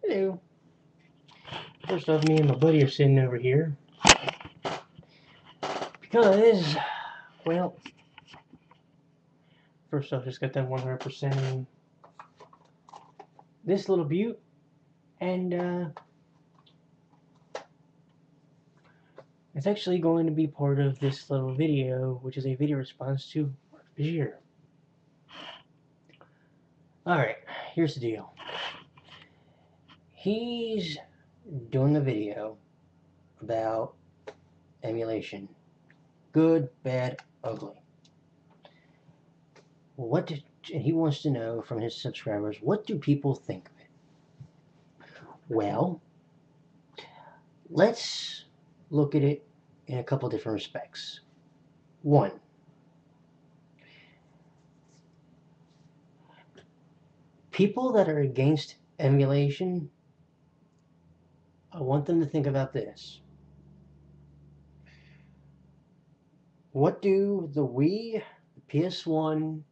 Hello. First off, me and my buddy are sitting over here because, well, first off, just got that 100% in this little butte, and it's actually going to be part of this little video, which is a video response to markvergeer. Alright, here's the deal. He's doing a video about emulation. Good, bad, ugly. And he wants to know from his subscribers, what do people think of it? Well, let's look at it in a couple different respects. One, people that are against emulation, I want them to think about this. What do the Wii, the PS1,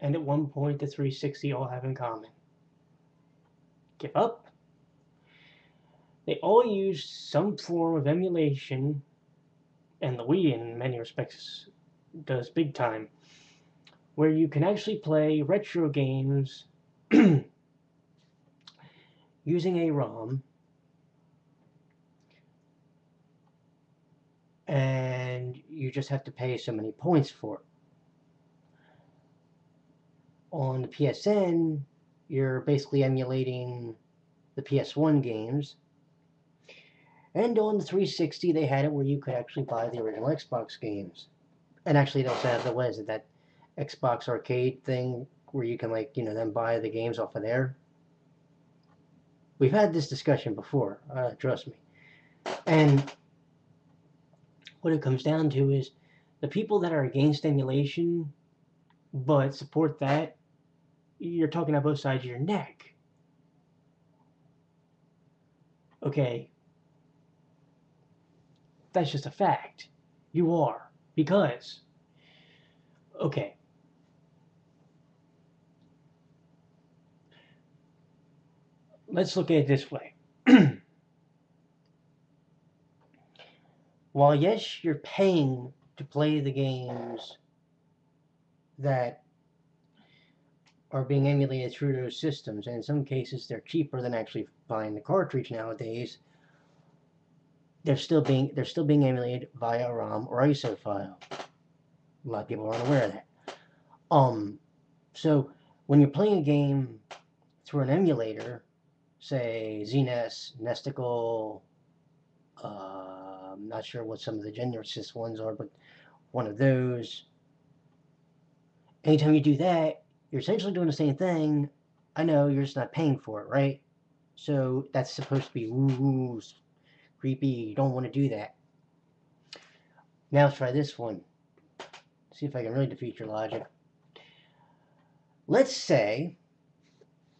and at one point the 360 all have in common? Give up? They all use some form of emulation, and the Wii in many respects does big time, where you can actually play retro games using a ROM, and you just have to pay so many points for it. On the PSN, you're basically emulating the PS1 games, and on the 360 they had it where you could actually buy the original Xbox games. And actually they also have the, what is it, that Xbox arcade thing where you can, like, then buy the games off of there. We've had this discussion before, trust me. And what it comes down to is the people that are against emulation but support that, you're talking about both sides of your neck. Okay, that's just a fact. You are. Because, okay, let's look at it this way. While yes, you're paying to play the games that are being emulated through those systems, and in some cases they're cheaper than actually buying the cartridge nowadays, they're still being emulated via a ROM or ISO file. A lot of people aren't aware of that. So when you're playing a game through an emulator, say ZNES, Nesticle, I'm not sure what some of the Genesis ones are, but one of those. Anytime you do that, you're essentially doing the same thing. I know, you're just not paying for it, right? So that's supposed to be woo-woo, creepy. You don't want to do that. Now let's try this one. See if I can really defeat your logic. Let's say,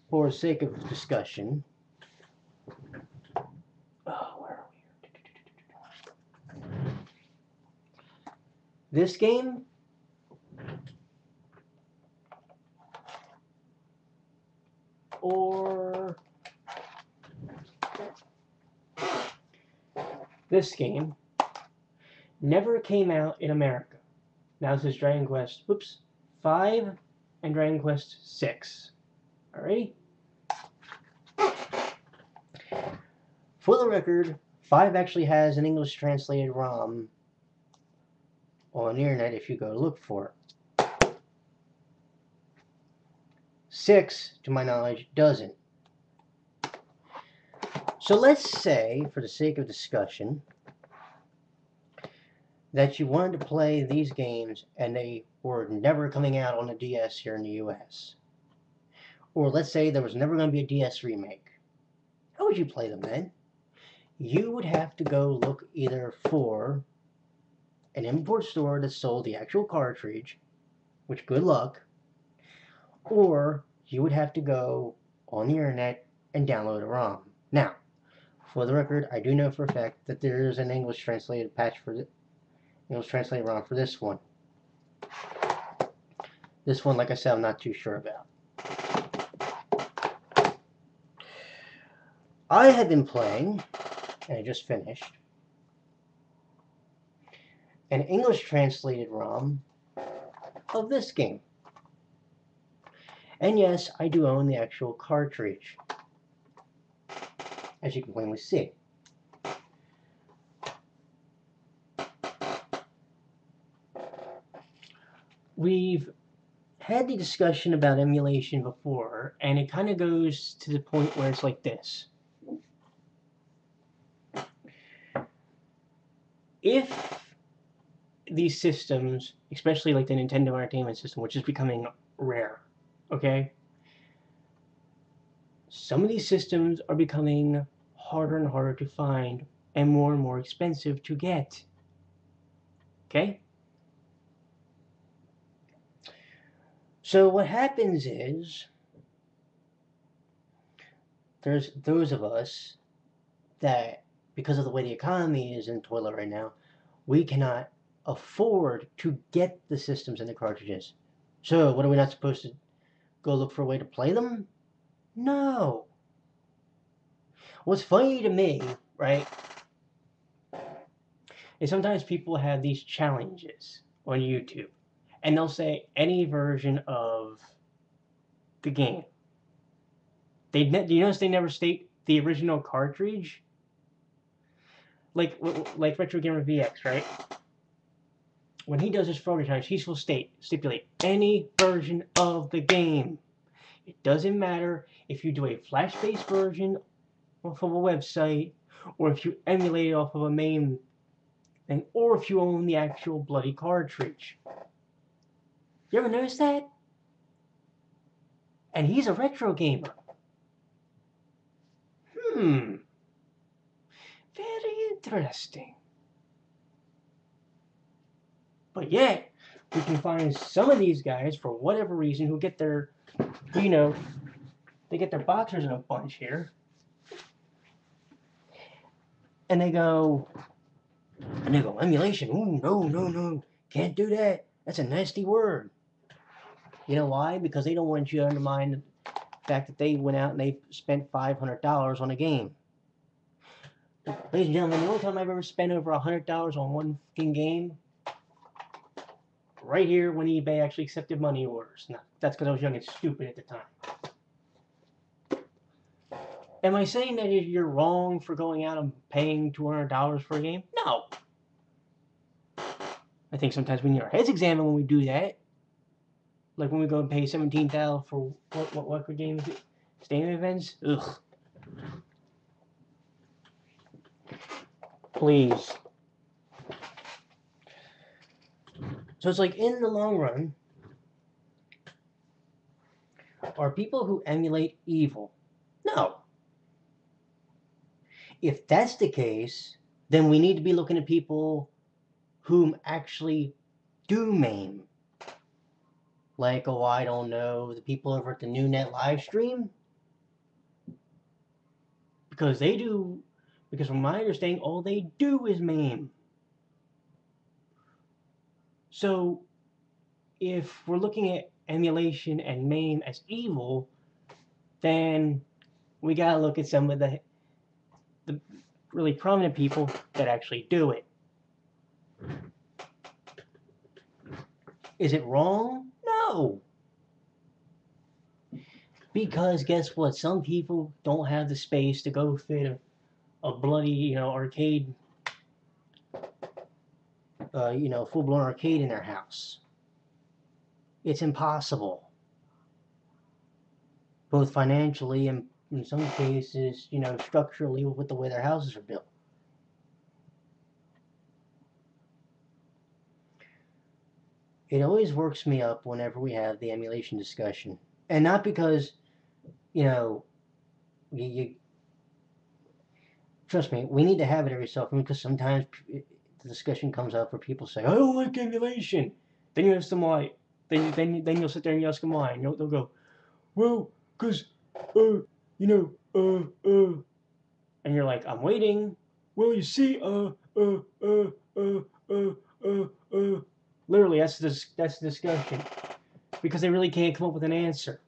for the sake of discussion, where are we? This game or this game never came out in America. Now this is Dragon Quest, 5 and Dragon Quest 6. Alrighty? For the record, 5 actually has an English translated ROM on the internet if you go to look for it. 6, to my knowledge, doesn't. So let's say, for the sake of discussion, that you wanted to play these games and they were never coming out on the DS here in the US. Or let's say there was never going to be a DS remake. How would you play them then? You would have to go look either for an import store that sold the actual cartridge, which good luck, or you would have to go on the internet and download a ROM. Now, for the record, I do know for a fact that there is an English translated patch for the English translated ROM for this one. This one, like I said, I'm not too sure about. I had been playing, and I just finished, an English translated ROM of this game. And yes, I do own the actual cartridge, as you can plainly see. We've had the discussion about emulation before, and it kind of goes to the point where it's like this. If these systems, especially like the Nintendo Entertainment System, which is becoming rare, okay? Some of these systems are becoming harder and harder to find and more expensive to get, okay? So what happens is, there's those of us that, because of the way the economy is in the toilet right now, we cannot afford to get the systems and the cartridges. So what, are we not supposed to go look for a way to play them? No. What's funny to me, right, is sometimes people have these challenges on YouTube, and they'll say any version of the game. Do you notice they never state the original cartridge? Like Retro Gamer VX, right? When he does his program times, he will stipulate any version of the game. It doesn't matter if you do a flash-based version off of a website, or if you emulate it off of a MAME thing, or if you own the actual bloody cartridge. You ever notice that? And he's a retro gamer. Very interesting. But yet, we can find some of these guys, for whatever reason, who get their, they get their boxers in a bunch here. And they go, emulation. Ooh, no. Can't do that. That's a nasty word. You know why? Because they don't want you to undermine the fact that they went out and they spent $500 on a game. Ladies and gentlemen, the only time I've ever spent over $100 on one fucking game, right here when eBay actually accepted money orders. Now, that's because I was young and stupid at the time. Am I saying that you're wrong for going out and paying $200 for a game? No. I think sometimes we need our heads examined when we do that. Like when we go and pay $17,000 for what game is it? Stadium events? Ugh. Please. So it's like, in the long run, are people who emulate evil? No. If that's the case, then we need to be looking at people whom actually do MAME. Like, oh, I don't know, the people over at the NewNet live stream? Because they do, because from my understanding, all they do is MAME. So, if we're looking at emulation and MAME as evil, then we gotta look at some of the really prominent people that actually do it. Is it wrong? No. Because guess what? Some people don't have the space to go fit a bloody, arcade, full-blown arcade in their house. It's impossible. Both financially and, in some cases, structurally, with the way their houses are built. It always works me up whenever we have the emulation discussion. And not because, you trust me, we need to have it every so often, because sometimes the discussion comes up where people say, I don't like emulation. Then you ask them why. Then you'll sit there and you ask them why, and they'll go, well, because, and you're like, I'm waiting. Well, you see, literally, that's the discussion, because they really can't come up with an answer.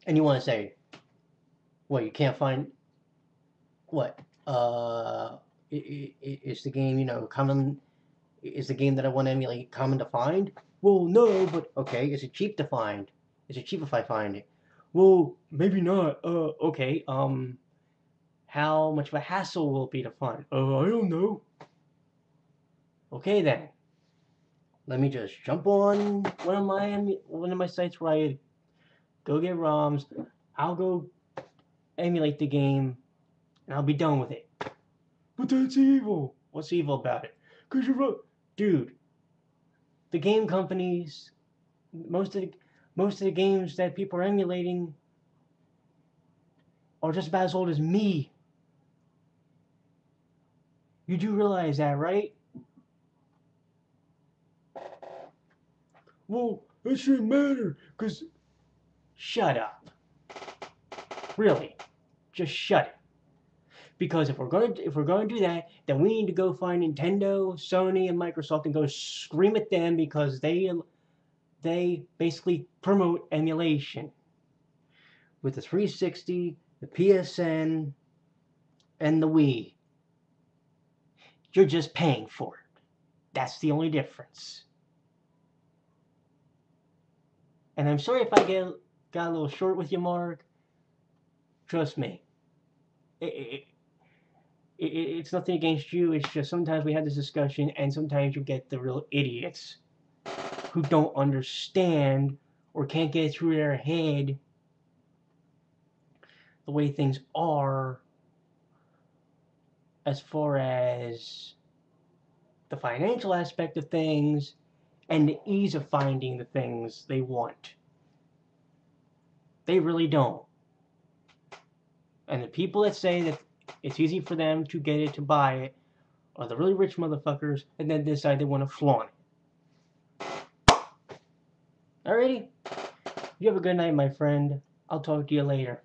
And you want to say, What, you can't find what? Is the game, common? Is the game that I want to emulate common to find? Well, no, but okay. Is it cheap to find? Is it cheap if I find it? Well, maybe not. Okay. How much of a hassle will it be to find? I don't know. Okay then. Let me just jump on one of my sites where I go get ROMs. I'll go emulate the game, and I'll be done with it. But that's evil. What's evil about it? Cause dude. The game companies, most of the games that people are emulating are just about as old as me. You do realize that, right? Well, that shouldn't matter, cause shut up. Really, just shut it. Because if we're going to do that, then we need to go find Nintendo, Sony, and Microsoft and go scream at them because they basically promote emulation with the 360, the PSN, and the Wii. You're just paying for it. That's the only difference. And I'm sorry if I got a little short with you, Mark. Trust me. It's nothing against you. It's just sometimes we have this discussion, and sometimes you get the real idiots who don't understand or can't get through their head the way things are as far as the financial aspect of things and the ease of finding the things they want. They really don't. And the people that say that it's easy for them to get it, to buy it, are the really rich motherfuckers, and then decide they want to flaunt it. Alrighty? You have a good night, my friend. I'll talk to you later.